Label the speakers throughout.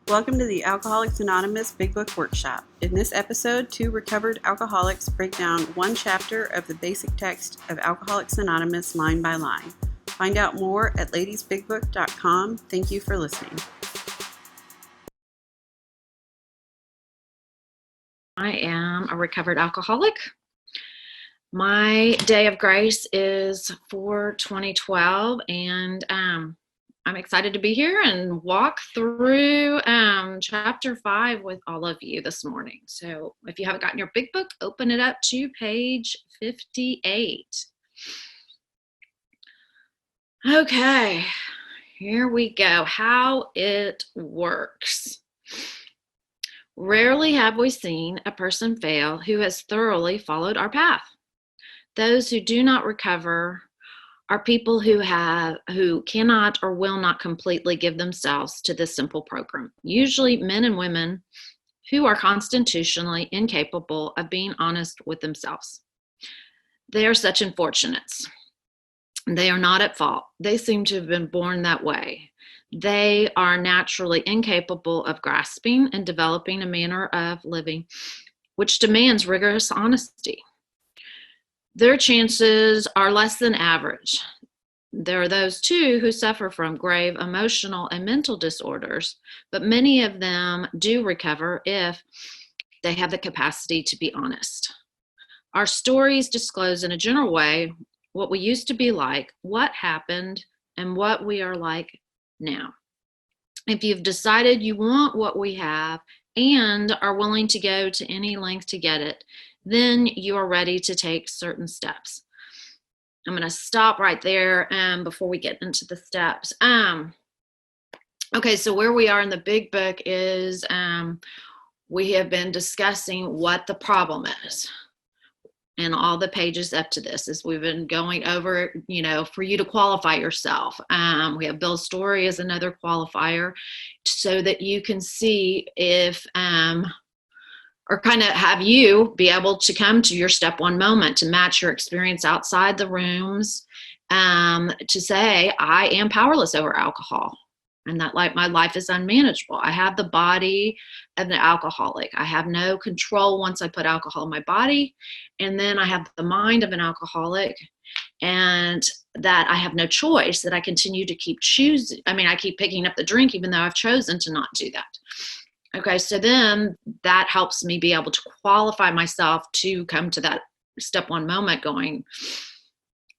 Speaker 1: Welcome to the Alcoholics Anonymous Big Book Workshop. In this episode, two recovered alcoholics break down one chapter of the basic text of Alcoholics Anonymous line by line. Find out more at ladiesbigbook.com. Thank you for listening.
Speaker 2: I am a recovered alcoholic. My day of grace is for 2012, and I'm excited to be here and walk through chapter 5 with all of you this morning. So if you haven't gotten your big book, open it up to page 58. Okay, here we go. How it works. Rarely have we seen a person fail who has thoroughly followed our path. Those who do not recover are people who cannot or will not completely give themselves to this simple program. Usually men and women who are constitutionally incapable of being honest with themselves. They are such unfortunates. They are not at fault. They seem to have been born that way. They are naturally incapable of grasping and developing a manner of living which demands rigorous honesty. Their chances are less than average. There are those too who suffer from grave emotional and mental disorders, but many of them do recover if they have the capacity to be honest. Our stories disclose in a general way what we used to be like, what happened, and what we are like now. If you've decided you want what we have and are willing to go to any length to get it, then you are ready to take certain steps. I'm going to stop right there before we get into the steps. Okay, so where we are in the big book is we have been discussing what the problem is. And all the pages up to this is we've been going over, for you to qualify yourself. We have Bill's story as another qualifier so that you can see if, or kind of have you be able to come to your step one moment to match your experience outside the rooms, to say, I am powerless over alcohol. And that my life is unmanageable. I have the body of an alcoholic. I have no control once I put alcohol in my body. And then I have the mind of an alcoholic, and that I have no choice, that I continue to keep choosing. I keep picking up the drink even though I've chosen to not do that. Okay, so then that helps me be able to qualify myself to come to that step one moment going,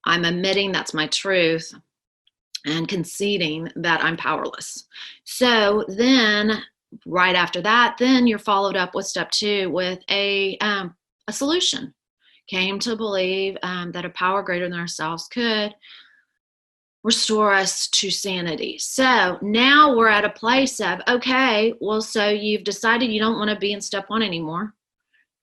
Speaker 2: I'm admitting that's my truth and conceding that I'm powerless. So then right after that, then you're followed up with step 2 with a solution. Came to believe that a power greater than ourselves could restore us to sanity. So now we're at a place of, okay, well, so you've decided you don't want to be in step 1 anymore.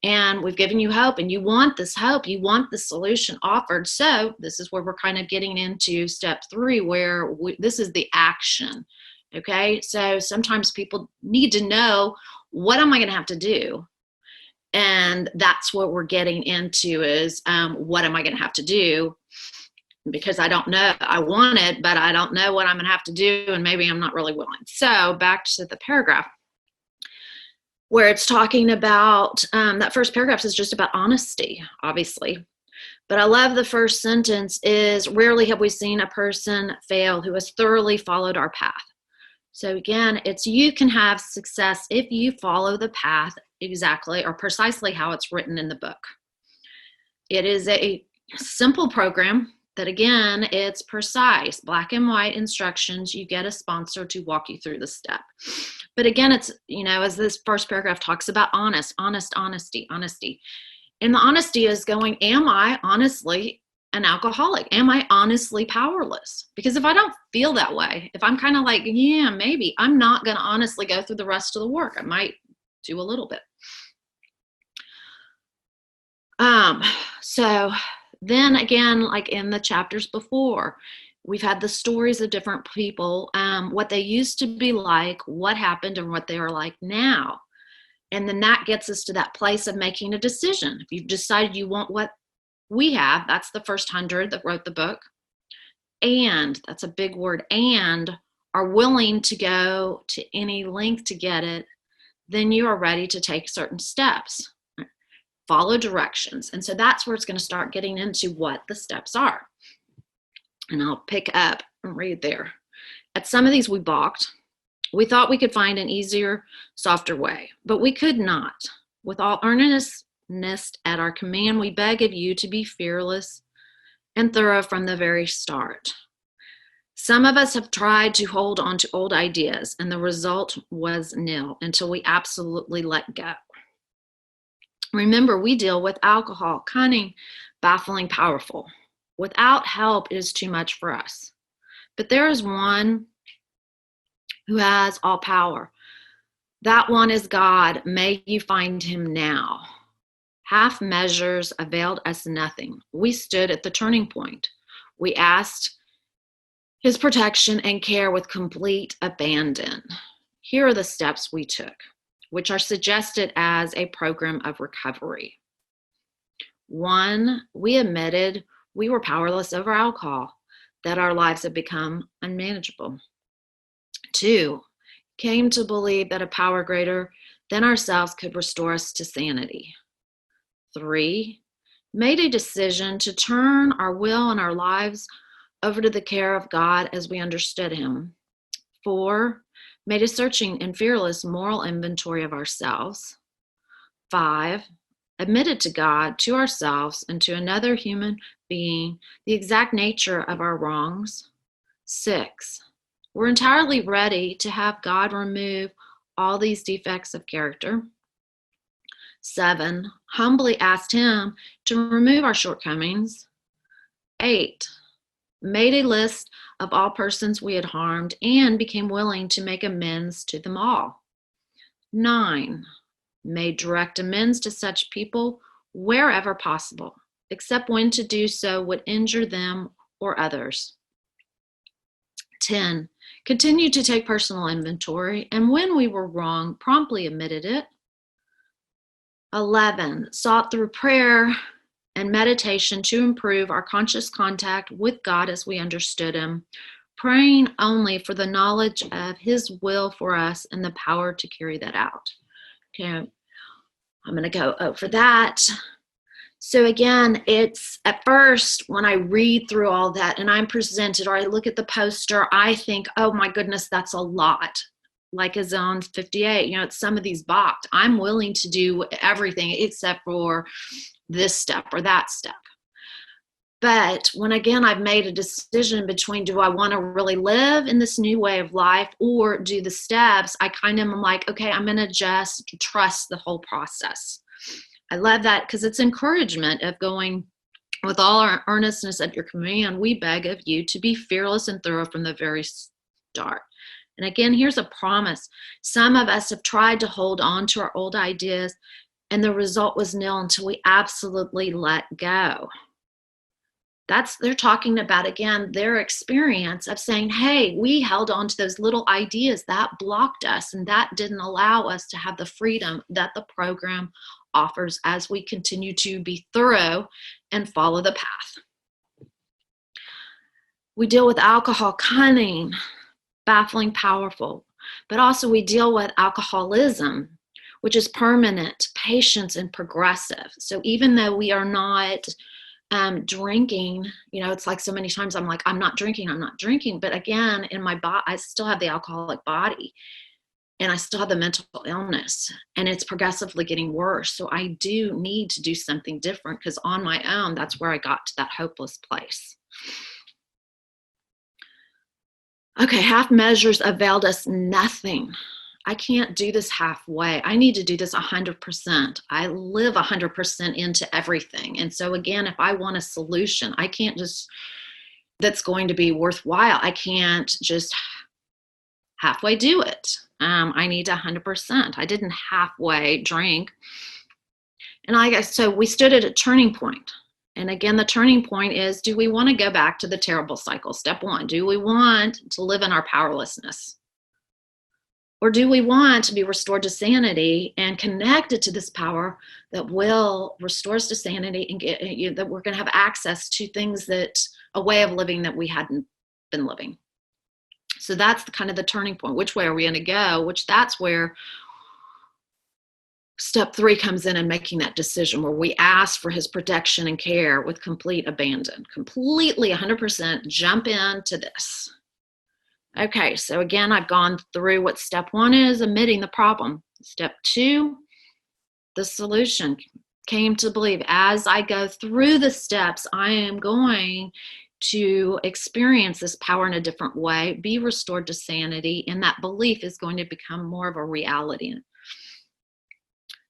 Speaker 2: And we've given you hope, and you want this hope, you want the solution offered. So this is where we're kind of getting into step 3, where this is the action. Okay, so sometimes people need to know, what am I going to have to do? And that's what we're getting into is, what am I going to have to do? Because I don't know, I want it, but I don't know what I'm going to have to do, and maybe I'm not really willing. So back to the paragraph where it's talking about, that first paragraph is just about honesty, obviously. But I love the first sentence is, rarely have we seen a person fail who has thoroughly followed our path. So again, it's you can have success if you follow the path exactly or precisely how it's written in the book. It is a simple program that, again, it's precise, black and white instructions. You get a sponsor to walk you through the step. But again, it's, as this first paragraph talks about honesty. And the honesty is going, am I honestly an alcoholic? Am I honestly powerless? Because if I don't feel that way, if I'm kind of like, yeah, maybe, I'm not going to honestly go through the rest of the work. I might do a little bit. So then again, like in the chapters before, we've had the stories of different people, what they used to be like, what happened, and what they are like now. And then that gets us to that place of making a decision. If you've decided you want what we have, that's the first 100 that wrote the book. And that's a big word. And are willing to go to any length to get it, then you are ready to take certain steps. Follow directions. And so that's where it's going to start getting into what the steps are. And I'll pick up and read there. At some of these we balked. We thought we could find an easier, softer way, but we could not. With all earnestness at our command, we beg of you to be fearless and thorough from the very start. Some of us have tried to hold on to old ideas, and the result was nil until we absolutely let go. Remember, we deal with alcohol, cunning, baffling, powerful. Without help, it is too much for us. But there is one who has all power. That one is God. May you find him now. Half measures availed us nothing. We stood at the turning point. We asked his protection and care with complete abandon. Here are the steps we took, which are suggested as a program of recovery. 1, we admitted we were powerless over alcohol, that our lives had become unmanageable. 2, came to believe that a power greater than ourselves could restore us to sanity. 3, made a decision to turn our will and our lives over to the care of God as we understood him. 4, made a searching and fearless moral inventory of ourselves. 5, admitted to God, to ourselves, and to another human being the exact nature of our wrongs. 6, we're entirely ready to have God remove all these defects of character. 7, humbly asked him to remove our shortcomings. 8, made a list of all persons we had harmed and became willing to make amends to them all. 9, made direct amends to such people wherever possible, except when to do so would injure them or others. 10, continued to take personal inventory, and when we were wrong, promptly admitted it. 11, sought through prayer and meditation to improve our conscious contact with God as we understood him, praying only for the knowledge of his will for us and the power to carry that out. Okay, I'm going to go over that. So again, it's at first when I read through all that and I'm presented or I look at the poster, I think, oh my goodness, that's a lot. Like a zone 58, it's some of these balked. I'm willing to do everything except for this step or that step. But when again, I've made a decision between do I want to really live in this new way of life or do the steps, I kind of am like, okay, I'm going to just trust the whole process. I love that because it's encouragement of going with all our earnestness at your command. We beg of you to be fearless and thorough from the very start. And again, here's a promise. Some of us have tried to hold on to our old ideas and the result was nil until we absolutely let go. They're talking about, again, their experience of saying, hey, we held on to those little ideas that blocked us and that didn't allow us to have the freedom that the program offers as we continue to be thorough and follow the path. We deal with alcohol, cunning, baffling, powerful, but also we deal with alcoholism, which is permanent, patience, and progressive. So even though we are not drinking, it's like so many times I'm like, I'm not drinking. But again, in my body, I still have the alcoholic body and I still have the mental illness and it's progressively getting worse. So I do need to do something different because on my own, that's where I got to that hopeless place. Okay, half measures availed us nothing. I can't do this halfway. I need to do this 100%. I live 100% into everything. And so again, if I want a solution, I can't just, that's going to be worthwhile. I can't just halfway do it. I need 100%. I didn't halfway drink. And so we stood at a turning point. And again, the turning point is, do we want to go back to the terrible cycle? Step 1, do we want to live in our powerlessness? Or do we want to be restored to sanity and connected to this power that will restore us to sanity and that we're going to have access to things a way of living that we hadn't been living? So that's kind of the turning point. Which way are we going to go? That's where step 3 comes in and making that decision, where we ask for his protection and care with complete abandon, completely 100% jump into this. Okay, so again, I've gone through what step 1 is, admitting the problem. Step 2, the solution. Came to believe as I go through the steps, I am going to experience this power in a different way, be restored to sanity, and that belief is going to become more of a reality.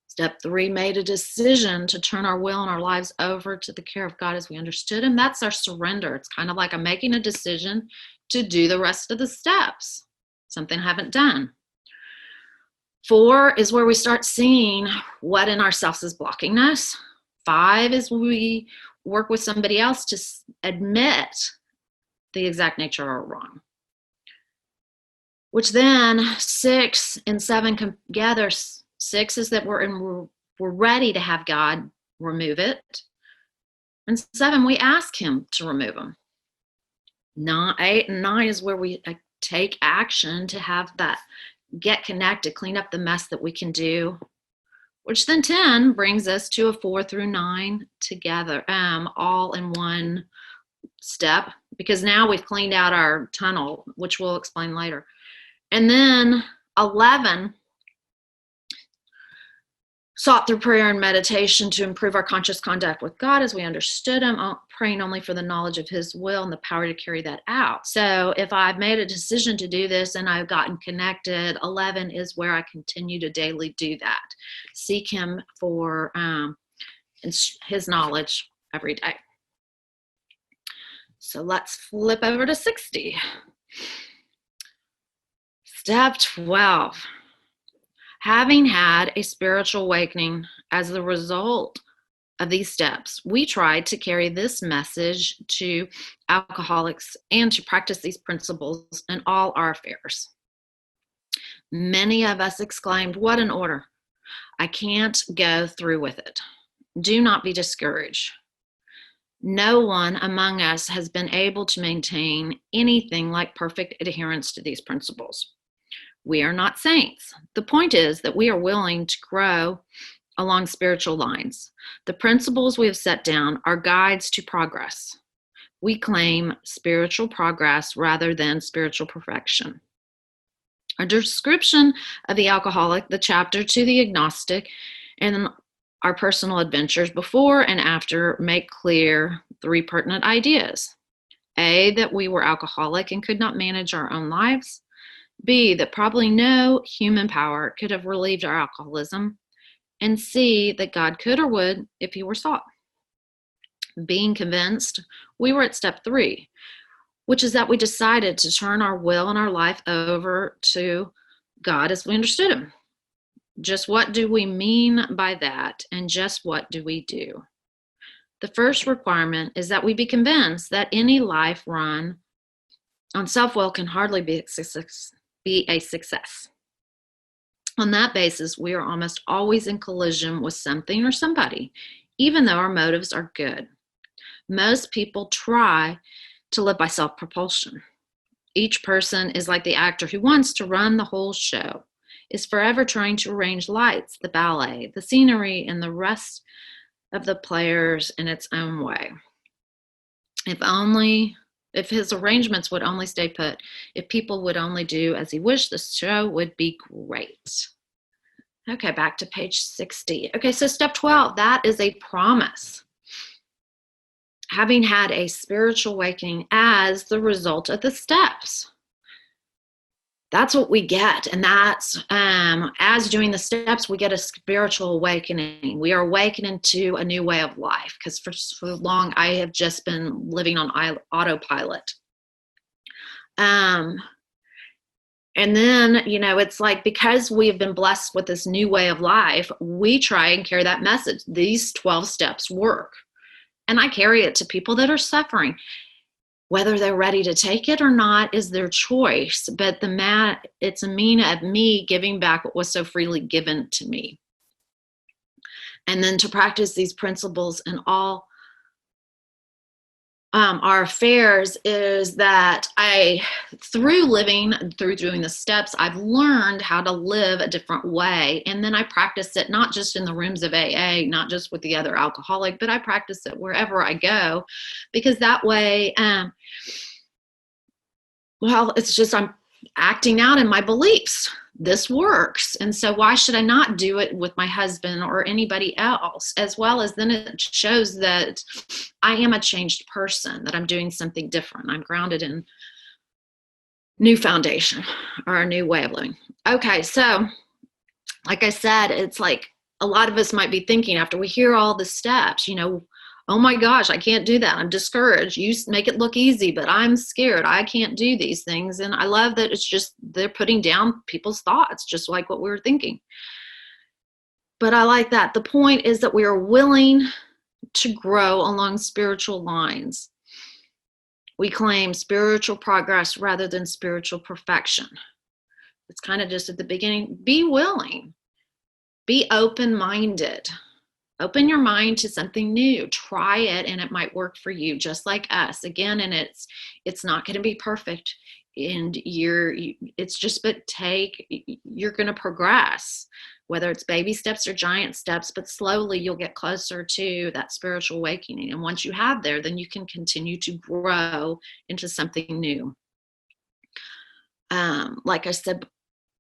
Speaker 2: Step 3, made a decision to turn our will and our lives over to the care of God as we understood him. That's our surrender. It's kind of like I'm making a decision to do the rest of the steps, something I haven't done. 4 is where we start seeing what in ourselves is blocking us. 5 is we work with somebody else to admit the exact nature of our wrong. Which then 6 and 7 come together. 6 is that we're ready to have God remove it. And 7, we ask him to remove them. 8 and 9 is where we take action to have that get connected, clean up the mess that we can do. Which then 10 brings us to a 4 through 9 together, all in one step, because now we've cleaned out our tunnel, which we'll explain later. And then 11, sought through prayer and meditation to improve our conscious contact with God as we understood him, praying only for the knowledge of his will and the power to carry that out. So if I've made a decision to do this and I've gotten connected, 11 is where I continue to daily do that. Seek him for his knowledge every day. So let's flip over to 60. Step 12. Having had a spiritual awakening as the result of these steps, we tried to carry this message to alcoholics and to practice these principles in all our affairs. Many of us exclaimed, "What an order! I can't go through with it." Do not be discouraged. No one among us has been able to maintain anything like perfect adherence to these principles. We are not saints. The point is that we are willing to grow along spiritual lines. The principles we have set down are guides to progress. We claim spiritual progress rather than spiritual perfection. Our description of the alcoholic, the chapter to the agnostic, and our personal adventures before and after make clear 3 pertinent ideas. A, that we were alcoholic and could not manage our own lives. B, that probably no human power could have relieved our alcoholism. And C, that God could or would if he were sought. Being convinced, we were at step 3, which is that we decided to turn our will and our life over to God as we understood him. Just what do we mean by that? And just what do we do? The first requirement is that we be convinced that any life run on self-will can hardly be a success. On that basis, we are almost always in collision with something or somebody, even though our motives are good. Most people try to live by self-propulsion. Each person is like the actor who wants to run the whole show, is forever trying to arrange lights, the ballet, the scenery, and the rest of the players in its own way. If his arrangements would only stay put, if people would only do as he wished, the show would be great. Okay, back to page 60. Okay, so step 12, that is a promise. Having had a spiritual awakening as the result of the steps. That's what we get. And that's, as doing the steps, we get a spiritual awakening. We are awakening to a new way of life, because for so long I have just been living on autopilot. And then, it's like, because we have been blessed with this new way of life, we try and carry that message. These 12 steps work. And I carry it to people that are suffering. Whether they're ready to take it or not is their choice, but it's a mean of me giving back what was so freely given to me. And then to practice these principles in all our affairs is that through doing the steps, I've learned how to live a different way. And then I practice it not just in the rooms of AA, not just with the other alcoholic, but I practice it wherever I go, because that way, it's just I'm acting out in my beliefs. This works. And so why should I not do it with my husband or anybody else? As well as then it shows that I am a changed person, that I'm doing something different. I'm grounded in new foundation or a new way of living. Okay, so like I said, it's like a lot of us might be thinking after we hear all the steps, oh my gosh, I can't do that. I'm discouraged. You make it look easy, but I'm scared. I can't do these things. And I love that it's just they're putting down people's thoughts, just like what we were thinking. But I like that. The point is that we are willing to grow along spiritual lines. We claim spiritual progress rather than spiritual perfection. It's kind of just at the beginning. Be willing. Be open-minded. Open your mind to something new. Try it, and it might work for you, just like us. Again, and it's not going to be perfect, and you're going to progress, whether it's baby steps or giant steps, but slowly you'll get closer to that spiritual awakening. And once you have there, then you can continue to grow into something new. Like I said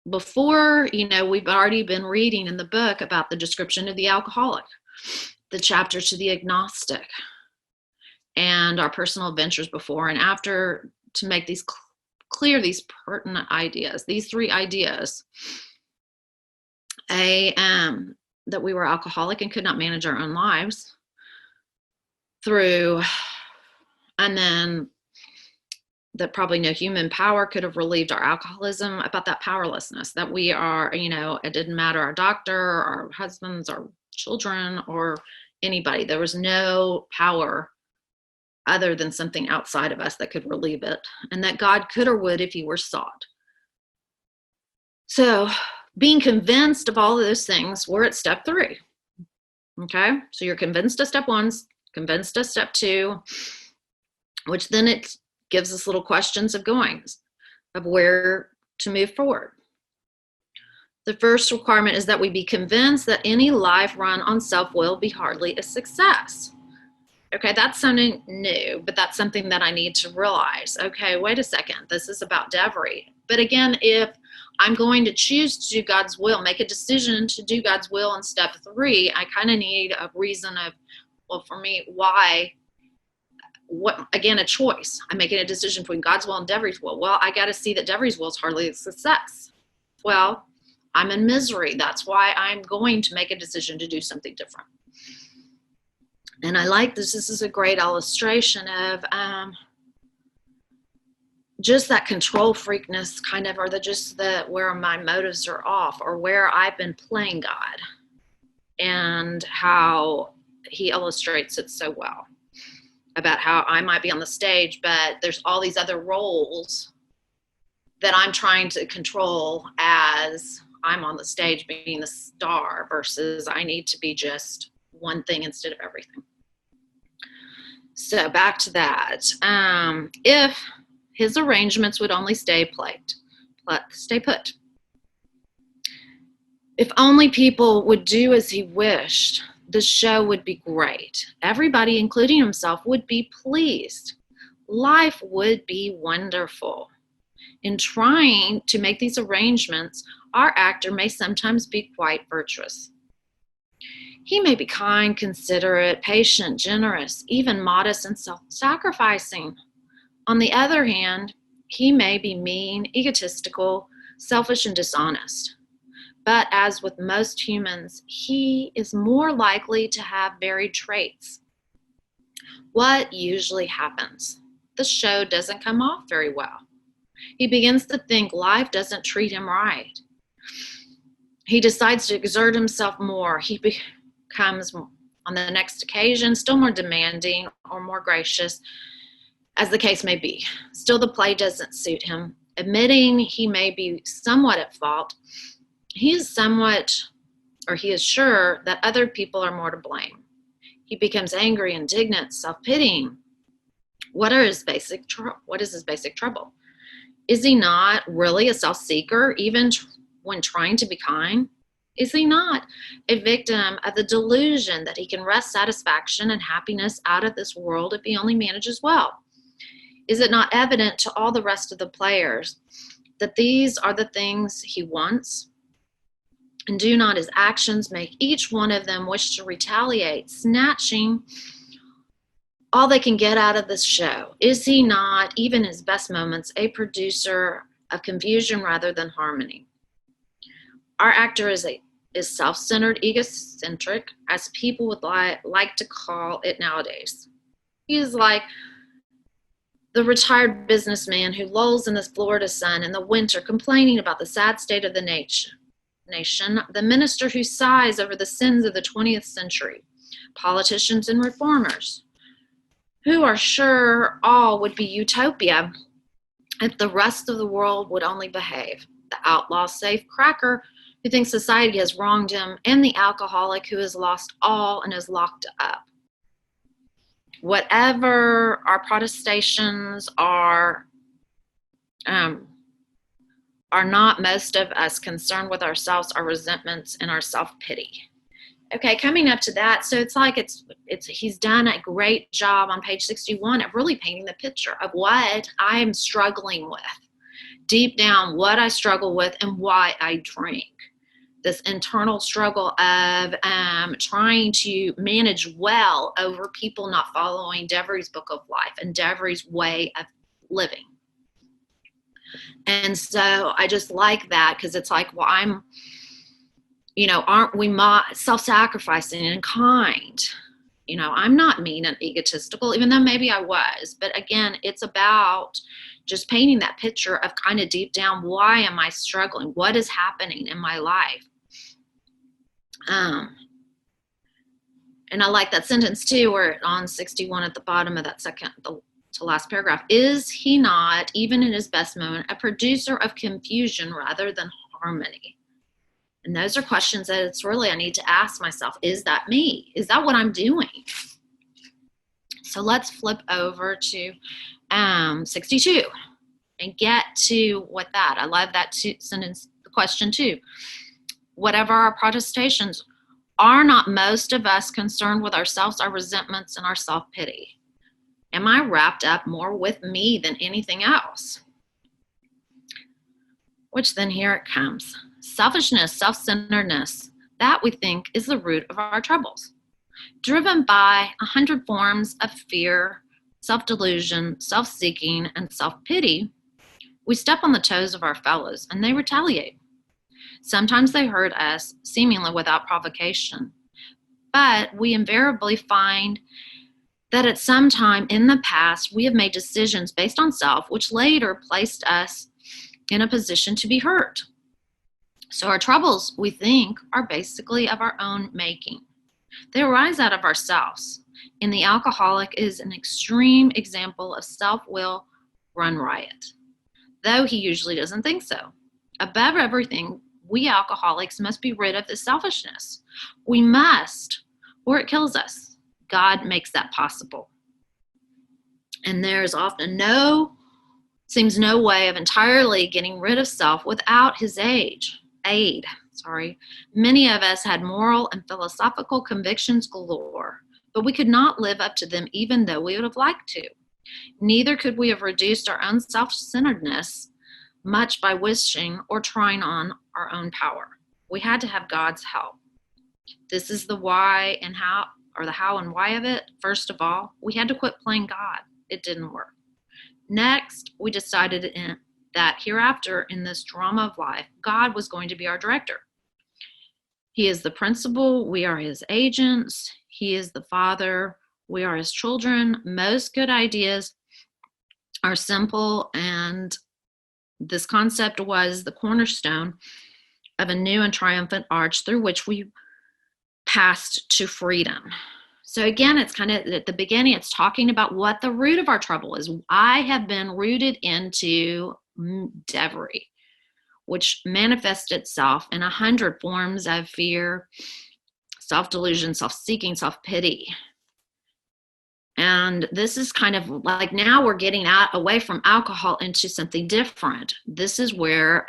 Speaker 2: before, we've already been reading in the book about the description of the alcoholic, the chapter to the agnostic, and our personal adventures before and after, to make these clear, these pertinent ideas, these 3 ideas. That we were alcoholic and could not manage our own lives and then that probably no human power could have relieved our alcoholism, about that powerlessness, that we are, it didn't matter our doctor, our husbands, our children, or anybody. There was no power other than something outside of us that could relieve it, and that God could or would if he were sought. So being convinced of all of those things, we're at step 3. Okay, so you're convinced of step 1, convinced of step 2, which then it gives us little questions of where to move forward. The first requirement is that we be convinced that any life run on self-will be hardly a success. Okay, that's something new, but that's something that I need to realize. Okay, wait a second, this is about Deveri. But again, if I'm going to choose to do God's will, make a decision to do God's will in step 3, I kind of need a reason of, for me, why. A choice. I'm making a decision between God's will and Deveri's will. Well, I got to see that Deveri's will is hardly a success. Well, I'm in misery. That's why I'm going to make a decision to do something different. And I like this. This is a great illustration of just that control freakness kind of, or where my motives are off, or where I've been playing God, and how he illustrates it so well. About how I might be on the stage, but there's all these other roles that I'm trying to control as I'm on the stage being the star, versus I need to be just one thing instead of everything. So back to that. If his arrangements would only stay put. If only people would do as he wished, the show would be great. Everybody, including himself, would be pleased. Life would be wonderful. In trying to make these arrangements, our actor may sometimes be quite virtuous. He may be kind, considerate, patient, generous, even modest and self-sacrificing. On the other hand, he may be mean, egotistical, selfish, and dishonest. But as with most humans, he is more likely to have varied traits. What usually happens? The show doesn't come off very well. He begins to think life doesn't treat him right. He decides to exert himself more. He becomes, on the next occasion, still more demanding or more gracious, as the case may be. Still, the play doesn't suit him. Admitting he may be somewhat at fault, he is sure that other people are more to blame. He becomes angry, indignant, self-pitying. What is his basic trouble? Is he not really a self-seeker, even when trying to be kind? Is he not a victim of the delusion that he can wrest satisfaction and happiness out of this world if he only manages well? Is it not evident to all the rest of the players that these are the things he wants? And do not his actions make each one of them wish to retaliate, snatching all they can get out of this show? Is he not, even in his best moments, a producer of confusion rather than harmony? Our actor is self-centered, egocentric, as people would like to call it nowadays. He is like the retired businessman who lolls in the Florida sun in the winter, complaining about the sad state of the nation, the minister who sighs over the sins of the 20th century, politicians and reformers, who are sure all would be utopia if the rest of the world would only behave, the outlaw safe cracker who thinks society has wronged him, and the alcoholic who has lost all and is locked up. Whatever our protestations are not most of us concerned with ourselves, our resentments, and our self-pity. Okay, coming up to that, so it's like he's done a great job on page 61 of really painting the picture of what I'm struggling with, deep down what I struggle with and why I drink. This internal struggle of trying to manage well over people not following Deveri's book of life and Deveri's way of living. And so I just like that, because it's like, well, aren't we self-sacrificing and kind? I'm not mean and egotistical, even though maybe I was. But again, it's about just painting that picture of kind of deep down, why am I struggling? What is happening in my life? And I like that sentence too, where on 61 at the bottom of that second to last paragraph, is he not, even in his best moment, a producer of confusion rather than harmony? And those are questions that I need to ask myself. Is that me? Is that what I'm doing? So let's flip over to 62 and get to what that. I love that sentence, the question too. Whatever our protestations, are not most of us concerned with ourselves, our resentments, and our self-pity? Am I wrapped up more with me than anything else? Which then here it comes. Selfishness, self-centeredness, that we think is the root of our troubles. Driven by 100 forms of fear, self-delusion, self-seeking, and self-pity, we step on the toes of our fellows and they retaliate. Sometimes they hurt us, seemingly without provocation, but we invariably find that at some time in the past, we have made decisions based on self, which later placed us in a position to be hurt. So our troubles, we think, are basically of our own making. They arise out of ourselves, and the alcoholic is an extreme example of self-will run riot, though he usually doesn't think so. Above everything, we alcoholics must be rid of this selfishness. We must, or it kills us. God makes that possible. And there's often seems no way of entirely getting rid of self without his aid. Many of us had moral and philosophical convictions galore, but we could not live up to them even though we would have liked to. Neither could we have reduced our own self-centeredness much by wishing or trying on our own power. We had to have God's help. This is the why and how, or the how and why of it. First of all, we had to quit playing God. It didn't work. Next, we decided that hereafter in this drama of life, God was going to be our director. He is the principal. We are his agents. He is the father. We are his children. Most good ideas are simple, and this concept was the cornerstone of a new and triumphant arch through which we passed to freedom. So again, it's kind of at the beginning, it's talking about what the root of our trouble is. I have been rooted into Deveri, which manifests itself in 100 forms of fear, self-delusion, self-seeking, self-pity. And this is kind of like, now we're getting out away from alcohol into something different. This is where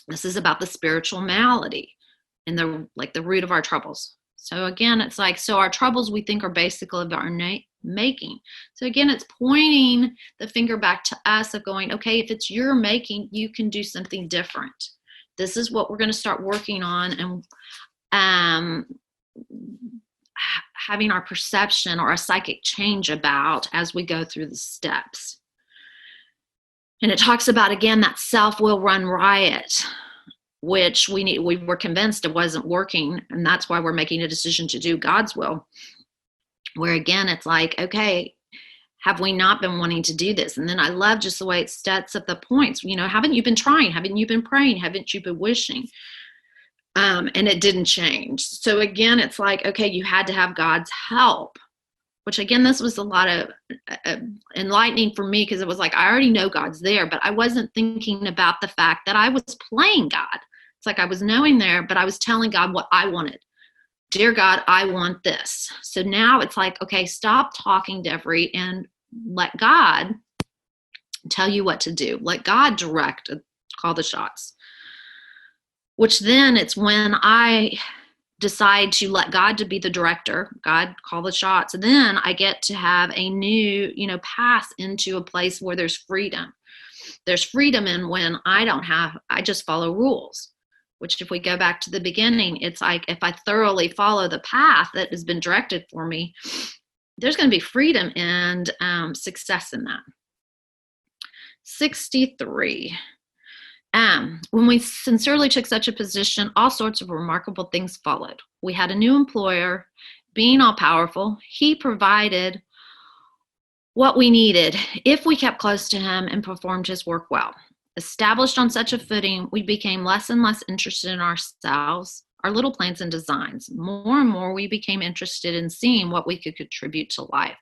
Speaker 2: this is about the spiritual malady and the root of our troubles. So again, it's like, so our troubles we think are basically of our making. So again, it's pointing the finger back to us of going, okay, if it's your making, you can do something different. This is what we're going to start working on, and having our perception or a psychic change about as we go through the steps. And it talks about, again, that self will run riot, which we were convinced it wasn't working. And that's why we're making a decision to do God's will, where again, it's like, okay, have we not been wanting to do this? And then I love just the way it sets up the points. Haven't you been trying? Haven't you been praying? Haven't you been wishing? And it didn't change. So again, it's like, okay, you had to have God's help, which again, this was a lot of enlightening for me, because it was like, I already know God's there, but I wasn't thinking about the fact that I was playing God. It's like I was knowing there, but I was telling God what I wanted. Dear God, I want this. So now it's like, okay, stop talking, Deveri, and let God tell you what to do. Let God direct, call the shots. Which then it's when I decide to let God to be the director, God call the shots, and then I get to have a new, pass into a place where there's freedom. There's freedom in when I just follow rules. Which if we go back to the beginning, it's like, if I thoroughly follow the path that has been directed for me, there's going to be freedom and success in that. 63. When we sincerely took such a position, all sorts of remarkable things followed. We had a new employer, being all powerful. He provided what we needed if we kept close to him and performed his work well. Established on such a footing, we became less and less interested in ourselves, our little plans and designs. More and more, we became interested in seeing what we could contribute to life.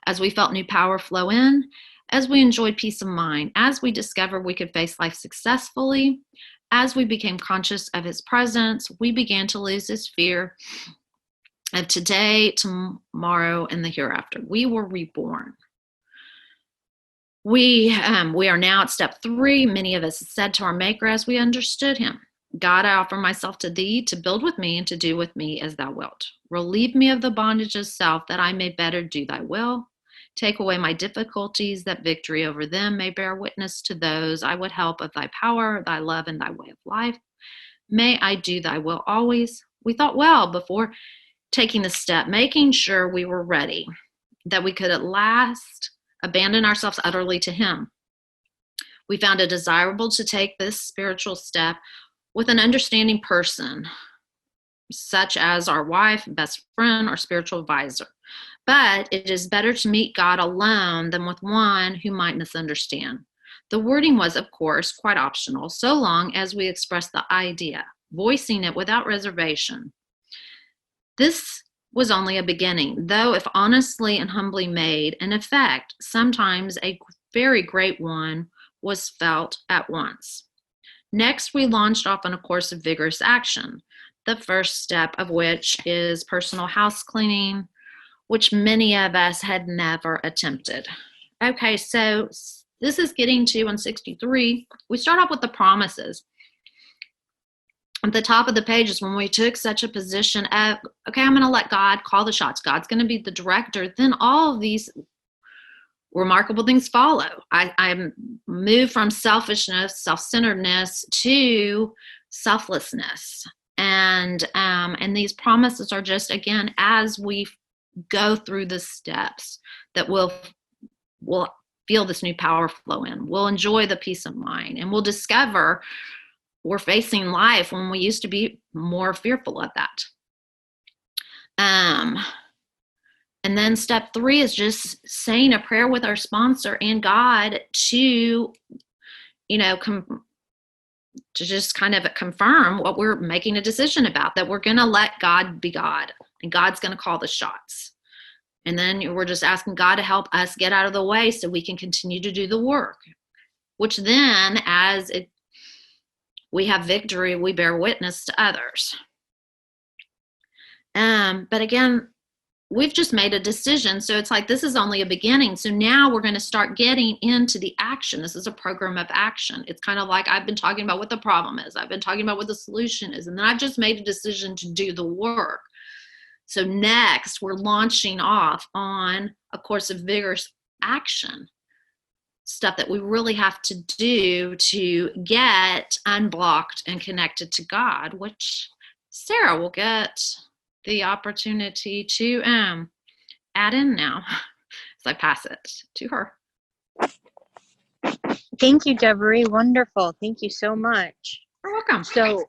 Speaker 2: As we felt new power flow in, as we enjoyed peace of mind, as we discovered we could face life successfully, as we became conscious of his presence, we began to lose this fear of today, tomorrow, and the hereafter. We were reborn. We are now at step 3. Many of us said to our Maker as we understood him, God, I offer myself to thee to build with me and to do with me as thou wilt. Relieve me of the bondage of self that I may better do thy will. Take away my difficulties that victory over them may bear witness to those I would help of thy power, thy love, and thy way of life. May I do thy will always. We thought well before taking the step, making sure we were ready, that we could at last abandon ourselves utterly to him. We found it desirable to take this spiritual step with an understanding person, such as our wife, best friend, or spiritual advisor. But it is better to meet God alone than with one who might misunderstand. The wording was, of course, quite optional, so long as we expressed the idea, voicing it without reservation. This was only a beginning, though if honestly and humbly made, an effect, sometimes a very great one, was felt at once. Next, we launched off on a course of vigorous action, the first step of which is personal house cleaning, which many of us had never attempted. Okay, so this is getting to, on 63, we start off with the promises. At the top of the page is when we took such a position of, okay, I'm going to let God call the shots. God's going to be the director. Then all of these remarkable things follow. I moved from selfishness, self-centeredness to selflessness. And these promises are just, again, as we go through the steps, that we'll feel this new power flow in. We'll enjoy the peace of mind, and we'll discover we're facing life when we used to be more fearful of that. And then step 3 is just saying a prayer with our sponsor and God to, to just kind of confirm what we're making a decision about, that we're going to let God be God, and God's going to call the shots. And then we're just asking God to help us get out of the way so we can continue to do the work, which then, as we have victory, we bear witness to others. But again, we've just made a decision. So it's like, this is only a beginning. So now we're going to start getting into the action. This is a program of action. It's kind of like I've been talking about what the problem is. I've been talking about what the solution is. And then I've just made a decision to do the work. So next we're launching off on a course of vigorous action, stuff that we really have to do to get unblocked and connected to God, which Sarah will get the opportunity to add in now as I pass it to her.
Speaker 3: Thank you, Deveri. Wonderful. Thank you so much.
Speaker 2: You're welcome.
Speaker 3: So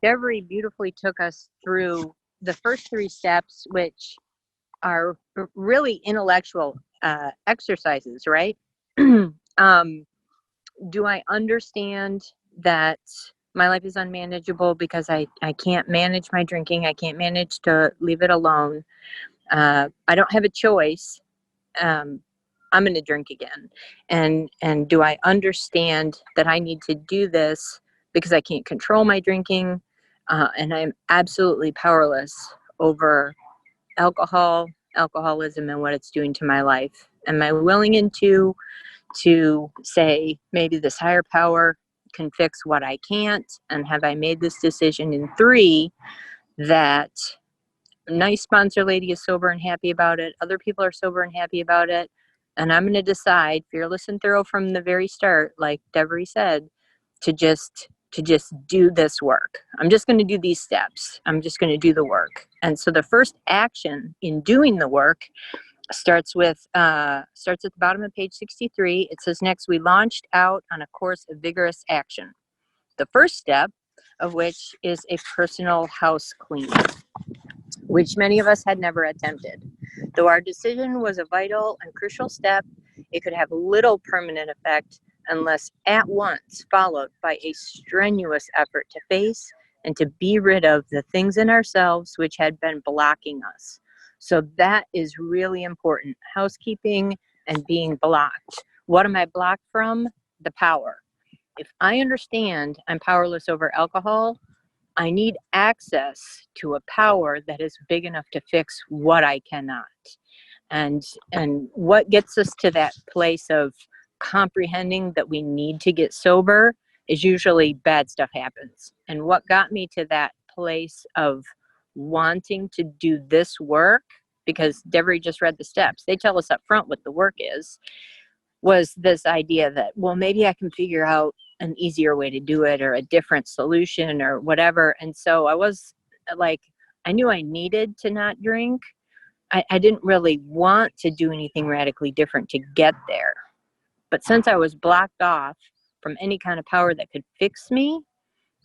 Speaker 3: Deveri beautifully took us through the first 3 steps, which are really intellectual exercises, right? Do I understand that my life is unmanageable because I can't manage my drinking? I can't manage to leave it alone. I don't have a choice. I'm going to drink again. And do I understand that I need to do this because I can't control my drinking? And I'm absolutely powerless over alcoholism and what it's doing to my life. Am I willing to say maybe this higher power can fix what I can't? And have I made this decision in 3 that a nice sponsor lady is sober and happy about it, other people are sober and happy about it, and I'm going to decide, fearless and thorough from the very start, like Deveri said, to just do this work. I'm just going to do these steps. I'm just going to do the work. And so the first action in doing the work starts at the bottom of page 63. It says, next, we launched out on a course of vigorous action. The first step of which is a personal house cleaning, which many of us had never attempted. Though our decision was a vital and crucial step, it could have little permanent effect unless at once followed by a strenuous effort to face and to be rid of the things in ourselves which had been blocking us. So that is really important. Housekeeping and being blocked. What am I blocked from? The power. If I understand I'm powerless over alcohol, I need access to a power that is big enough to fix what I cannot. And what gets us to that place of comprehending that we need to get sober is usually bad stuff happens. And what got me to that place of wanting to do this work, because Deveri just read the steps, they tell us up front what the work is, was this idea that, well, maybe I can figure out an easier way to do it or a different solution or whatever. And so I was like, I knew I needed to not drink. I didn't really want to do anything radically different to get there. But since I was blocked off from any kind of power that could fix me,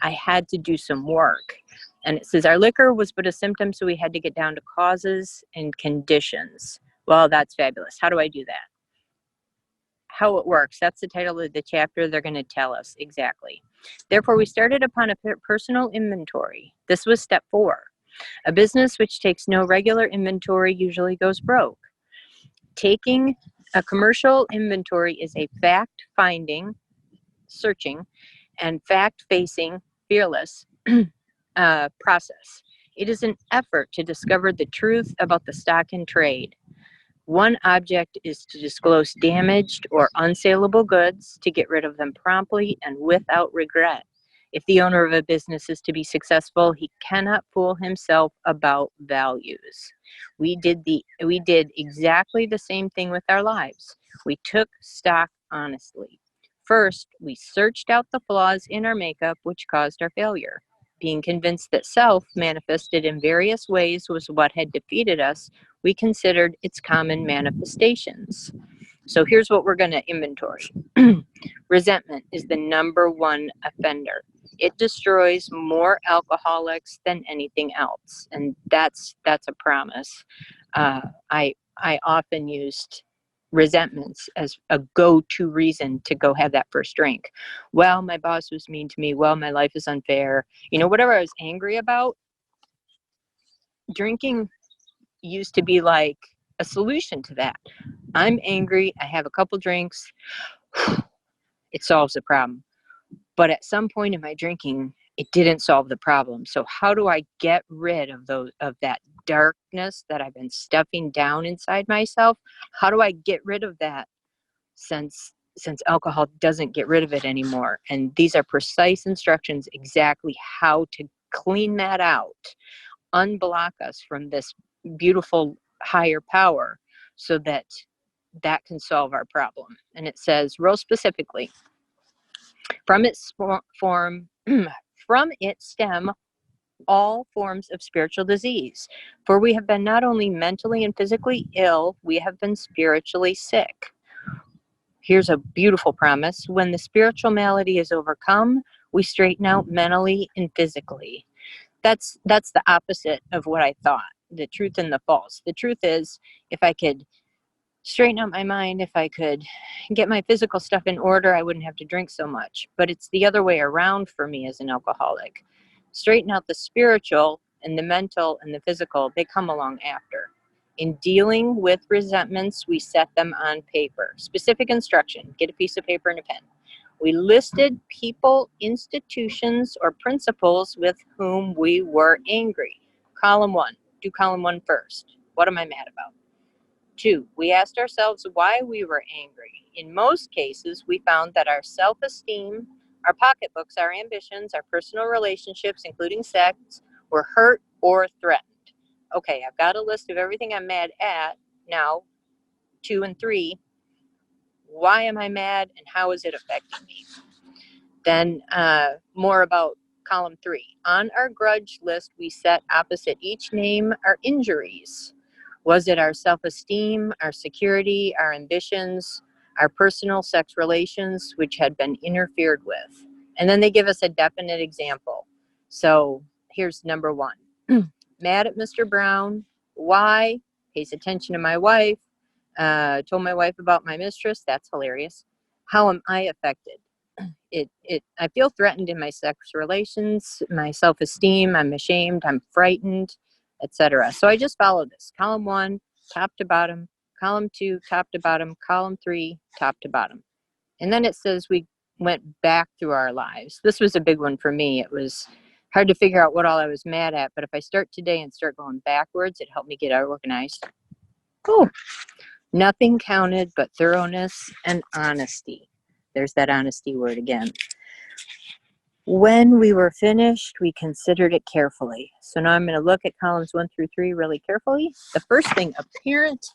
Speaker 3: I had to do some work. And it says our liquor was but a symptom, so we had to get down to causes and conditions. Well, that's fabulous. How do I do that? How it works. That's the title of the chapter. They're going to tell us exactly. Therefore, we started upon a personal inventory. This was step 4. A business which takes no regular inventory usually goes broke. Taking a commercial inventory is a fact-finding, searching, and fact-facing, fearless process. It is an effort to discover the truth about the stock in trade. One object is to disclose damaged or unsaleable goods, to get rid of them promptly and without regret. If the owner of a business is to be successful, he cannot fool himself about values. We did exactly the same thing with our lives. We took stock honestly. First, we searched out the flaws in our makeup which caused our failure. Being convinced that self manifested in various ways was what had defeated us, we considered its common manifestations. So here's what we're going to inventory. Resentment is the number 1 offender. It destroys more alcoholics than anything else, and that's a promise. I often used resentments as a go-to reason to go have that first drink. Well, my boss was mean to me. Well, my life is unfair. Whatever I was angry about, drinking used to be like a solution to that. I'm angry. I have a couple drinks. It solves the problem. But at some point in my drinking, it didn't solve the problem. So how do I get rid of that darkness that I've been stuffing down inside myself? How do I get rid of that since alcohol doesn't get rid of it anymore? And these are precise instructions exactly how to clean that out, unblock us from this beautiful higher power so that can solve our problem. And it says real specifically, from its form, from its stem, all forms of spiritual disease. For we have been not only mentally and physically ill, we have been spiritually sick. Here's a beautiful promise. When the spiritual malady is overcome, we straighten out mentally and physically. That's the opposite of what I thought, the truth and the false. The truth is, if I could straighten out my mind, if I could get my physical stuff in order, I wouldn't have to drink so much. But it's the other way around for me as an alcoholic. Straighten out the spiritual, and the mental and the physical, they come along after. In dealing with resentments, we set them on paper. Specific instruction, get a piece of paper and a pen. We listed people, institutions, or principles with whom we were angry. Column 1, do column 1 first. What am I mad about? 2, we asked ourselves why we were angry. In most cases, we found that our self-esteem, our pocketbooks, our ambitions, our personal relationships, including sex, were hurt or threatened. Okay, I've got a list of everything I'm mad at. Now, 2 and 3, why am I mad and how is it affecting me? Then more about column 3. On our grudge list, we set opposite each name our injuries. Was it our self-esteem, our security, our ambitions, our personal sex relations, which had been interfered with? And then they give us a definite example. So here's number 1. Mad at Mr. Brown. Why? Pays attention to my wife. Told my wife about my mistress. That's hilarious. How am I affected? I feel threatened in my sex relations, my self-esteem. I'm ashamed. I'm frightened, etc. So I just follow this. Column 1, top to bottom. Column 2, top to bottom. Column 3, top to bottom. And then it says we went back through our lives. This was a big one for me. It was hard to figure out what all I was mad at. But if I start today and start going backwards, it helped me get organized. Cool. Nothing counted but thoroughness and honesty. There's that honesty word again. When we were finished, we considered it carefully. So now I'm going to look at columns 1 through 3 really carefully. The first thing apparent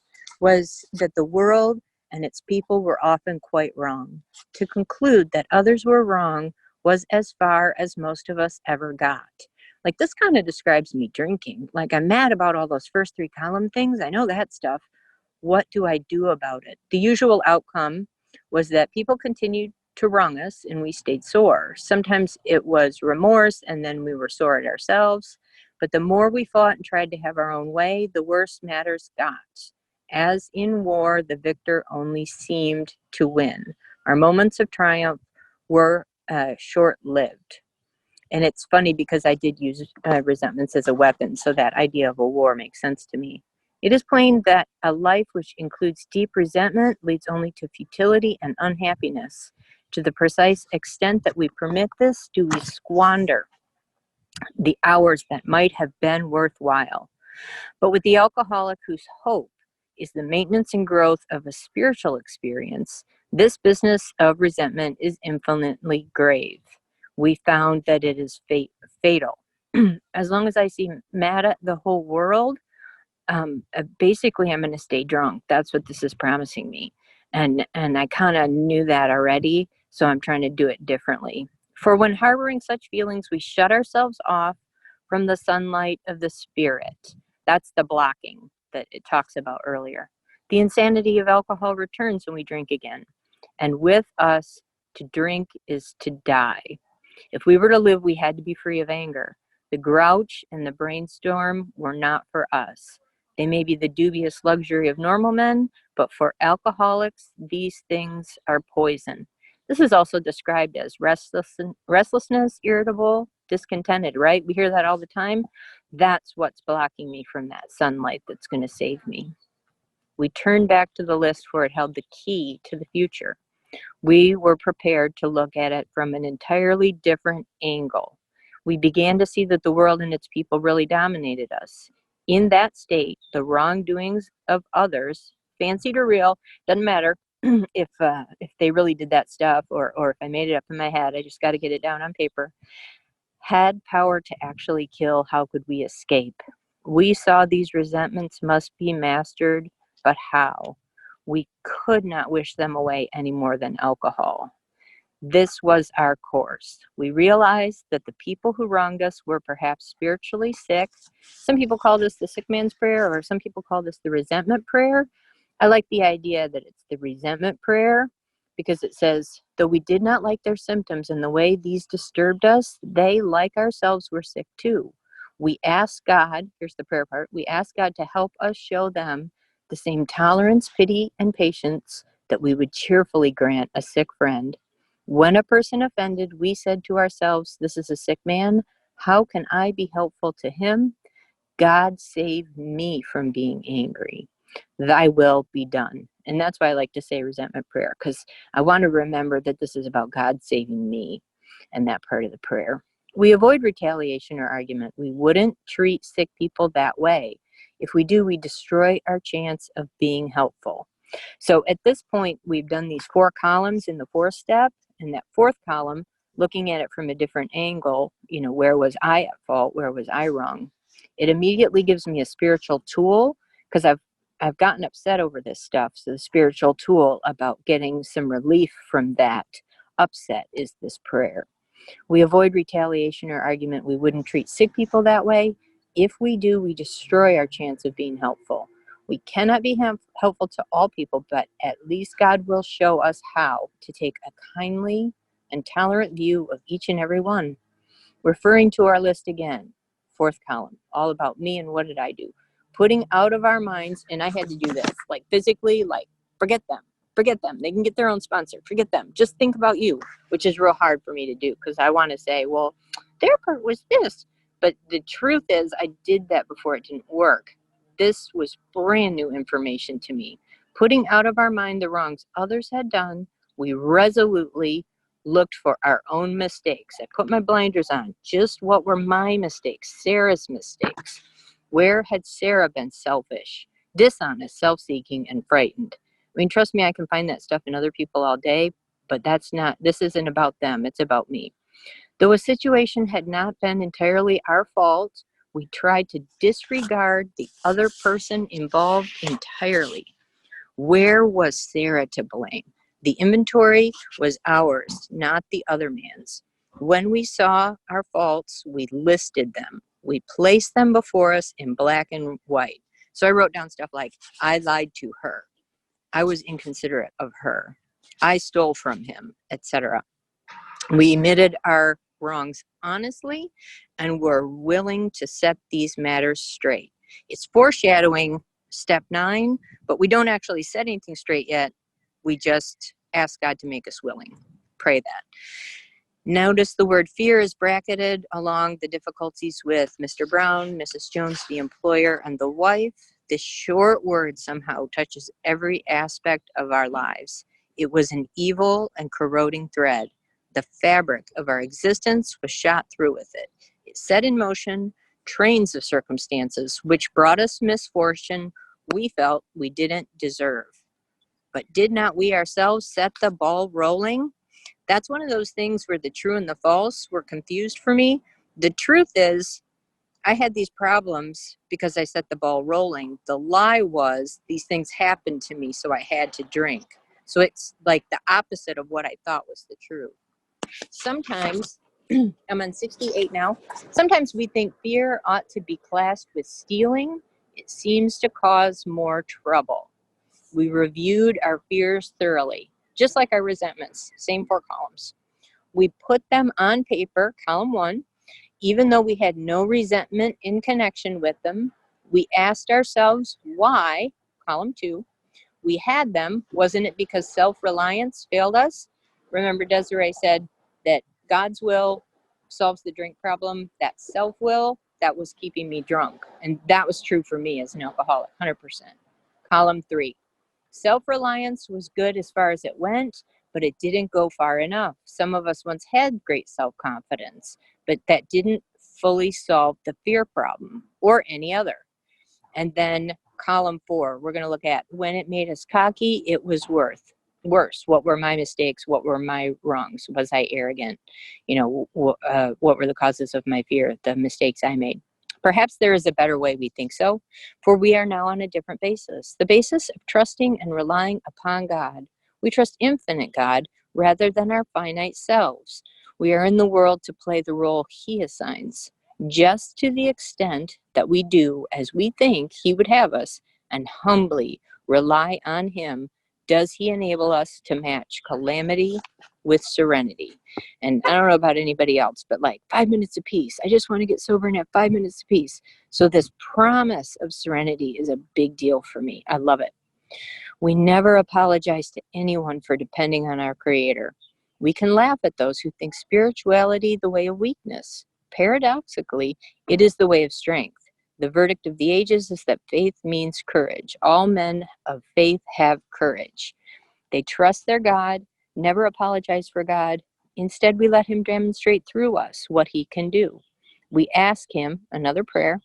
Speaker 3: was that the world and its people were often quite wrong. To conclude that others were wrong was as far as most of us ever got. Like, this kind of describes me drinking. Like, I'm mad about all those first 3 column things. I know that stuff. What do I do about it? The usual outcome was that people continued to wrong us and we stayed sore. Sometimes it was remorse and then we were sore at ourselves. But the more we fought and tried to have our own way, the worse matters got. As in war, the victor only seemed to win. Our moments of triumph were short-lived. And it's funny because I did use resentments as a weapon, so that idea of a war makes sense to me. It is plain that a life which includes deep resentment leads only to futility and unhappiness. To the precise extent that we permit this, do we squander the hours that might have been worthwhile. But with the alcoholic whose hope is the maintenance and growth of a spiritual experience, this business of resentment is infinitely grave. We found that it is fatal. As long as I seem mad at the whole world, basically I'm going to stay drunk. That's what this is promising me. And I kind of knew that already, so I'm trying to do it differently. For when harboring such feelings, we shut ourselves off from the sunlight of the spirit. That's the blocking that it talks about earlier. The insanity of alcohol returns when we drink again. And with us, to drink is to die. If we were to live, we had to be free of anger. The grouch and the brainstorm were not for us. They may be the dubious luxury of normal men, but for alcoholics, these things are poison. This is also described as restlessness, irritable, discontented, right? We hear that all the time. That's what's blocking me from that sunlight that's going to save me. We turned back to the list for it held the key to the future. We were prepared to look at it from an entirely different angle. We began to see that the world and its people really dominated us. In that state, the wrongdoings of others, fancied or real, doesn't matter if they really did that stuff or if I made it up in my head, I just got to get it down on paper, had power to actually kill. How could we escape? We saw these resentments must be mastered, but how? We could not wish them away any more than alcohol. This was our course. We realized that the people who wronged us were perhaps spiritually sick. Some people call this the sick man's prayer, or some people call this the resentment prayer. I like the idea that it's the resentment prayer because it says, though we did not like their symptoms and the way these disturbed us, they, like ourselves, were sick too. We asked God, here's the prayer part, we asked God to help us show them the same tolerance, pity, and patience that we would cheerfully grant a sick friend. When a person offended, we said to ourselves, this is a sick man. How can I be helpful to him? God save me from being angry. Thy will be done. And that's why I like to say resentment prayer, because I want to remember that this is about God saving me and that part of the prayer. We avoid retaliation or argument. We wouldn't treat sick people that way. If we do, we destroy our chance of being helpful. So at this point, we've done these 4 columns in the 4th step. And that 4th column, looking at it from a different angle, where was I at fault? Where was I wrong? It immediately gives me a spiritual tool because I've gotten upset over this stuff. So the spiritual tool about getting some relief from that upset is this prayer. We avoid retaliation or argument. We wouldn't treat sick people that way. If we do, we destroy our chance of being helpful. We cannot be helpful to all people, but at least God will show us how to take a kindly and tolerant view of each and every one. Referring to our list again, 4th column, all about me and what did I do? Putting out of our minds, and I had to do this, like physically, like forget them. They can get their own sponsor. Forget them. Just think about you, which is real hard for me to do because I want to say, well, their part was this. But the truth is I did that before it didn't work. This was brand new information to me. Putting out of our mind the wrongs others had done, we resolutely looked for our own mistakes. I put my blinders on. Just what were my mistakes? Sarah's mistakes. Where had Sarah been selfish, dishonest, self-seeking, and frightened? I mean, trust me, I can find that stuff in other people all day, but this isn't about them. It's about me. Though a situation had not been entirely our fault, we tried to disregard the other person involved entirely. Where was Sarah to blame? The inventory was ours, not the other man's. When we saw our faults, we listed them. We placed them before us in black and white. So I wrote down stuff like, I lied to her. I was inconsiderate of her. I stole from him, etc. We admitted our wrongs honestly and were willing to set these matters straight. It's foreshadowing step 9, but we don't actually set anything straight yet. We just ask God to make us willing. Pray that. Notice the word fear is bracketed along the difficulties with Mr. Brown, Mrs. Jones, the employer, and the wife. This short word somehow touches every aspect of our lives. It was an evil and corroding thread. The fabric of our existence was shot through with it. It set in motion trains of circumstances which brought us misfortune we felt we didn't deserve. But did not we ourselves set the ball rolling? That's one of those things where the true and the false were confused for me. The truth is, I had these problems because I set the ball rolling. The lie was these things happened to me, so I had to drink. So it's like the opposite of what I thought was the truth. Sometimes, I'm on 68 now, sometimes we think fear ought to be classed with stealing. It seems to cause more trouble. We reviewed our fears thoroughly, just like our resentments, same 4 columns. We put them on paper, column 1, even though we had no resentment in connection with them. We asked ourselves why, column 2, we had them. Wasn't it because self-reliance failed us? Remember, Desiree said that God's will solves the drink problem. That self-will, that was keeping me drunk. And that was true for me as an alcoholic, 100%. Column 3. Self-reliance was good as far as it went, but it didn't go far enough. Some of us once had great self-confidence, but that didn't fully solve the fear problem or any other. And then column 4, we're going to look at when it made us cocky, it was worse. What were my mistakes? What were my wrongs? Was I arrogant? What were the causes of my fear, the mistakes I made? Perhaps there is a better way we think so, for we are now on a different basis, the basis of trusting and relying upon God. We trust infinite God rather than our finite selves. We are in the world to play the role He assigns, just to the extent that we do as we think He would have us and humbly rely on Him. Does He enable us to match calamity with serenity? And I don't know about anybody else, but like 5 minutes apiece. I just want to get sober and have 5 minutes apiece. So this promise of serenity is a big deal for me. I love it. We never apologize to anyone for depending on our Creator. We can laugh at those who think spirituality the way of weakness. Paradoxically, it is the way of strength. The verdict of the ages is that faith means courage. All men of faith have courage. They trust their God, never apologize for God. Instead, we let Him demonstrate through us what He can do. We ask Him, another prayer,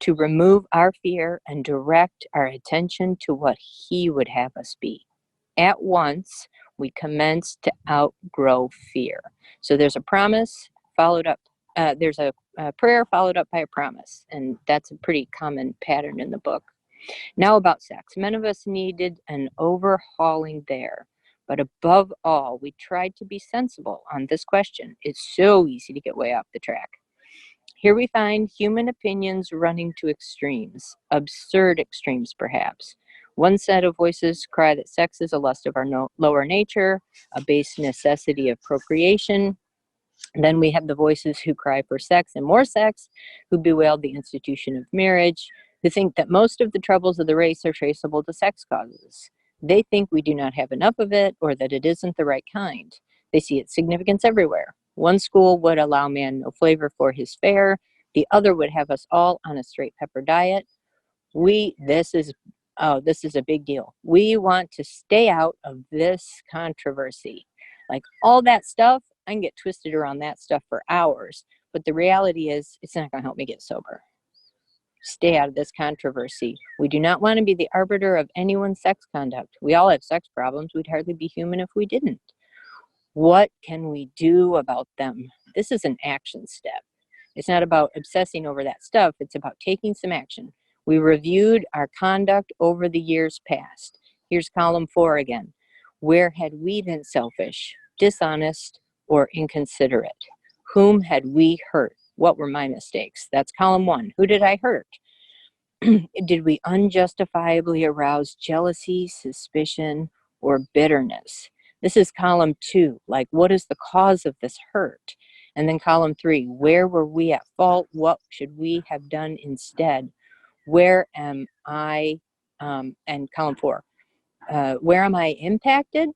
Speaker 3: to remove our fear and direct our attention to what He would have us be. At once, we commence to outgrow fear. So there's a promise followed up. There's a prayer followed up by a promise, and that's a pretty common pattern in the book. Now about sex. Many of us needed an overhauling there, but above all, we tried to be sensible on this question. It's so easy to get way off the track. Here we find human opinions running to extremes, absurd extremes perhaps. One set of voices cry that sex is a lust of our lower nature, a base necessity of procreation. And then we have the voices who cry for sex and more sex, who bewail the institution of marriage, who think that most of the troubles of the race are traceable to sex causes. They think we do not have enough of it or that it isn't the right kind. They see its significance everywhere. One school would allow man no flavor for his fare. The other would have us all on a straight pepper diet. This is a big deal. We want to stay out of this controversy. Like all that stuff, I can get twisted around that stuff for hours. But the reality is, it's not going to help me get sober. Stay out of this controversy. We do not want to be the arbiter of anyone's sex conduct. We all have sex problems. We'd hardly be human if we didn't. What can we do about them? This is an action step. It's not about obsessing over that stuff. It's about taking some action. We reviewed our conduct over the years past. Here's column 4 again. Where had we been selfish, dishonest, or inconsiderate? Whom had we hurt? What were my mistakes? That's column 1. Who did I hurt? Did we unjustifiably arouse jealousy, suspicion, or bitterness? This is column 2. Like, what is the cause of this hurt? And then column 3, where were we at fault? What should we have done instead? Where am I, and column 4, where am I impacted?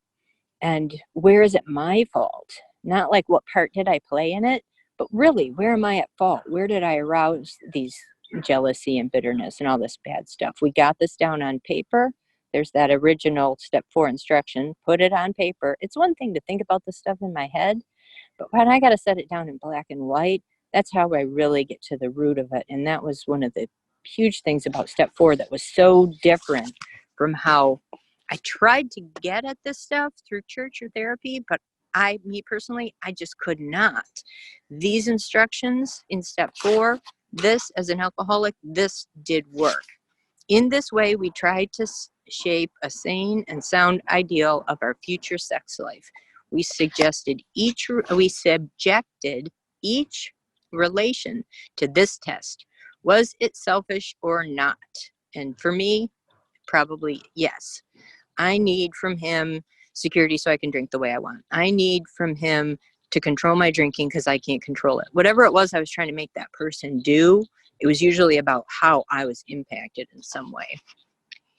Speaker 3: And where is it my fault? Not like what part did I play in it, but really, where am I at fault? Where did I arouse these jealousy and bitterness and all this bad stuff? We got this down on paper. There's that original step 4 instruction. Put it on paper. It's one thing to think about this stuff in my head, but when I got to set it down in black and white, that's how I really get to the root of it. And that was one of the huge things about step 4 that was so different from how I tried to get at this stuff through church or therapy, but me personally, I just could not. These instructions in step 4, this as an alcoholic, this did work. In this way, we tried to shape a sane and sound ideal of our future sex life. We subjected each relation to this test. Was it selfish or not? And for me, probably yes. I need from him security so I can drink the way I want. I need from him to control my drinking because I can't control it. Whatever it was I was trying to make that person do, it was usually about how I was impacted in some way.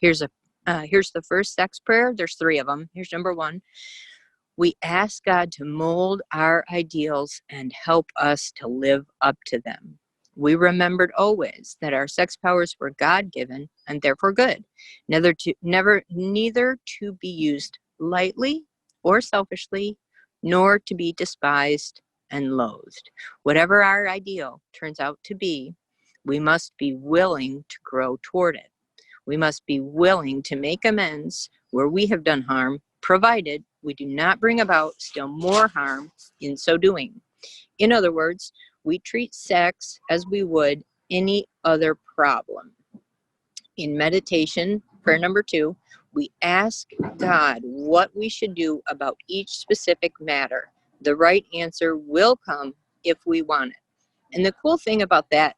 Speaker 3: Here's the first sex prayer. There's 3 of them. Here's number 1. We ask God to mold our ideals and help us to live up to them. We remembered always that our sex powers were God-given and therefore good, neither to be used lightly or selfishly, nor to be despised and loathed. Whatever our ideal turns out to be, we must be willing to grow toward it. We must be willing to make amends where we have done harm, provided we do not bring about still more harm in so doing. In other words, we treat sex as we would any other problem. In meditation, prayer number 2, we ask God what we should do about each specific matter. The right answer will come if we want it. And the cool thing about that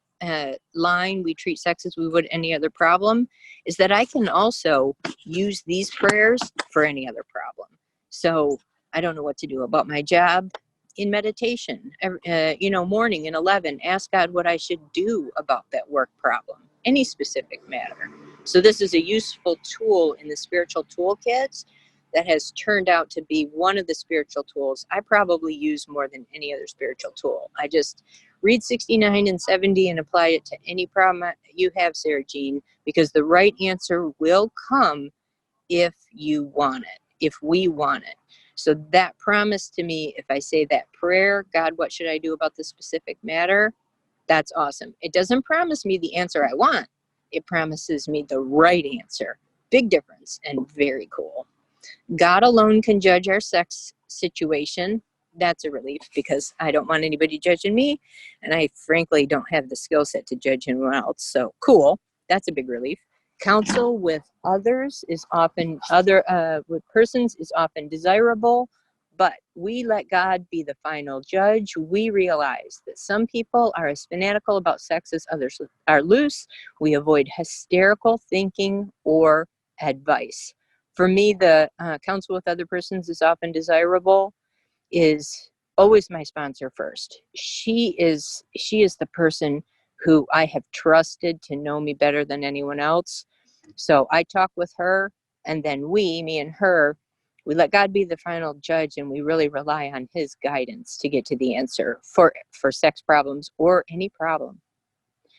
Speaker 3: line, we treat sex as we would any other problem, is that I can also use these prayers for any other problem. So I don't know what to do about my job. In meditation, morning in 11, ask God what I should do about that work problem, any specific matter. So this is a useful tool in the spiritual toolkit that has turned out to be one of the spiritual tools I probably use more than any other spiritual tool. I just read 69 and 70 and apply it to any problem you have, Sarah Jean, because the right answer will come if you want it, if we want it. So that promise to me, if I say that prayer, God, what should I do about this specific matter? That's awesome. It doesn't promise me the answer I want. It promises me the right answer. Big difference and very cool. God alone can judge our sex situation. That's a relief because I don't want anybody judging me. And I frankly don't have the skill set to judge anyone else. So cool. That's a big relief. Counsel with others is often with persons is often desirable, but we let God be the final judge. We realize that some people are as fanatical about sex as others are loose. We avoid hysterical thinking or advice. For me, the counsel with other persons is often desirable is always my sponsor first. She is the person who I have trusted to know me better than anyone else. So I talk with her, and then me and her, we let God be the final judge, and we really rely on his guidance to get to the answer for sex problems or any problem.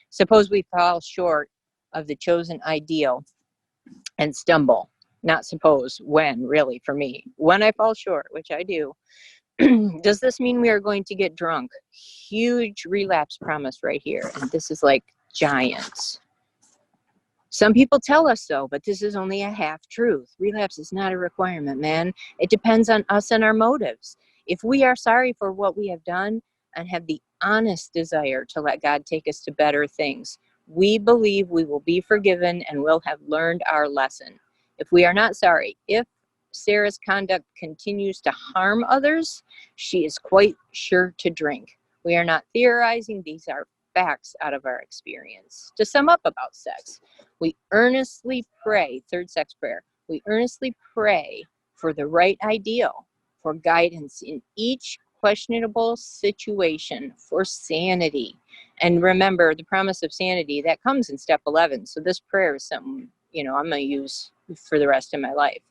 Speaker 3: Suppose we fall short of the chosen ideal and stumble. Not suppose, when, really, for me. When I fall short, which I do, does this mean we are going to get drunk? Huge relapse promise right here. And this is like giants. Some people tell us so, but this is only a half truth. Relapse is not a requirement, man. It depends on us and our motives. If we are sorry for what we have done and have the honest desire to let God take us to better things, we believe we will be forgiven and will have learned our lesson. If we are not sorry, if Sarah's conduct continues to harm others, she is quite sure to drink. We are not theorizing. These are facts out of our experience. To sum up about sex, we earnestly pray, third sex prayer, we earnestly pray for the right ideal, for guidance in each questionable situation, for sanity. And remember, the promise of sanity, that comes in step 11. So this prayer is something, I'm going to use for the rest of my life.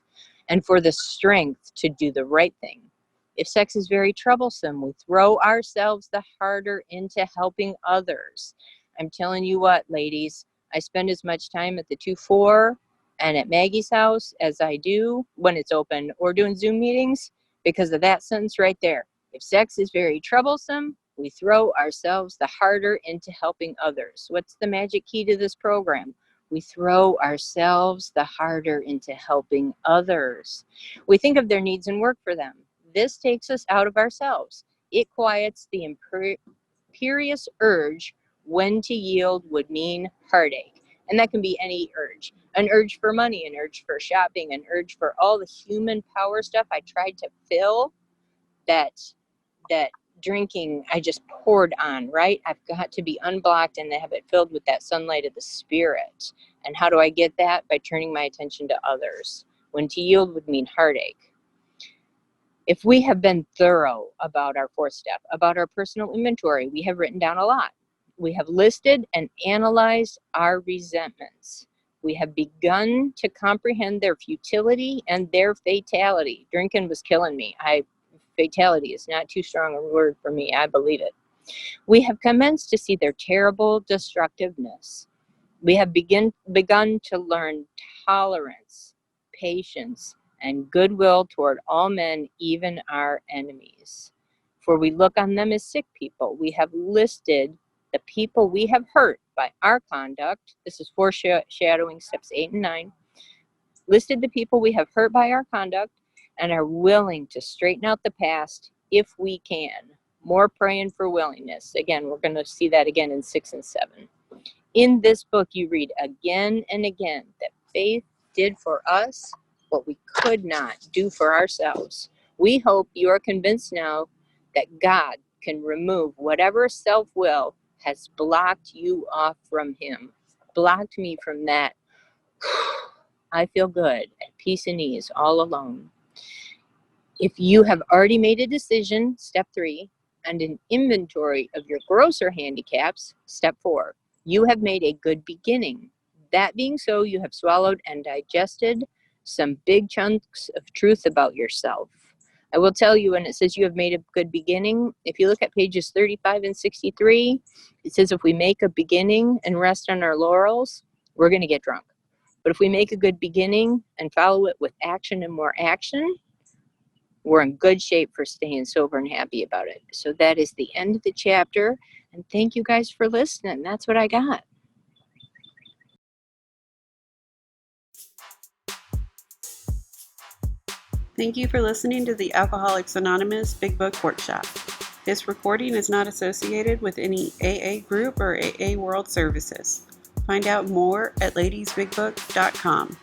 Speaker 3: And for the strength to do the right thing. If sex is very troublesome, we throw ourselves the harder into helping others. I'm telling you what, ladies, I spend as much time at the 2-4 and at Maggie's house as I do when it's open or doing Zoom meetings because of that sentence right there. If sex is very troublesome, we throw ourselves the harder into helping others. What's the magic key to this program? We throw ourselves the harder into helping others. We think of their needs and work for them. This takes us out of ourselves. It quiets the imperious urge when to yield would mean heartache. And that can be any urge. An urge for money, an urge for shopping, an urge for all the human power stuff I tried to fill that drinking I just poured on, right? I've got to be unblocked and have it filled with that sunlight of the spirit. And how do I get that? By turning my attention to others. When to yield would mean heartache. If we have been thorough about our fourth step, about our personal inventory, we have written down a lot. We have listed and analyzed our resentments. We have begun to comprehend their futility and their fatality. Drinking was killing me. Fatality is not too strong a word for me. I believe it. We have commenced to see their terrible destructiveness. We have begun to learn tolerance, patience, and goodwill toward all men, even our enemies. For we look on them as sick people. We have listed the people we have hurt by our conduct. This is foreshadowing steps 8 and 9. Listed the people we have hurt by our conduct and are willing to straighten out the past if we can. More praying for willingness. Again, we're going to see that again in 6 and 7. In this book, you read again and again that faith did for us what we could not do for ourselves. We hope you are convinced now that God can remove whatever self-will has blocked you off from him, blocked me from that. I feel good, at peace and ease, all alone. If you have already made a decision, step 3, and an inventory of your grosser handicaps, step 4, you have made a good beginning. That being so, you have swallowed and digested some big chunks of truth about yourself. I will tell you, when it says you have made a good beginning, if you look at pages 35 and 63, it says if we make a beginning and rest on our laurels, we're going to get drunk. But if we make a good beginning and follow it with action and more action, we're in good shape for staying sober and happy about it. So that is the end of the chapter. And thank you guys for listening. That's what I got.
Speaker 1: Thank you for listening to the Alcoholics Anonymous Big Book Workshop. This recording is not associated with any AA group or AA World Services. Find out more at ladiesbigbook.com.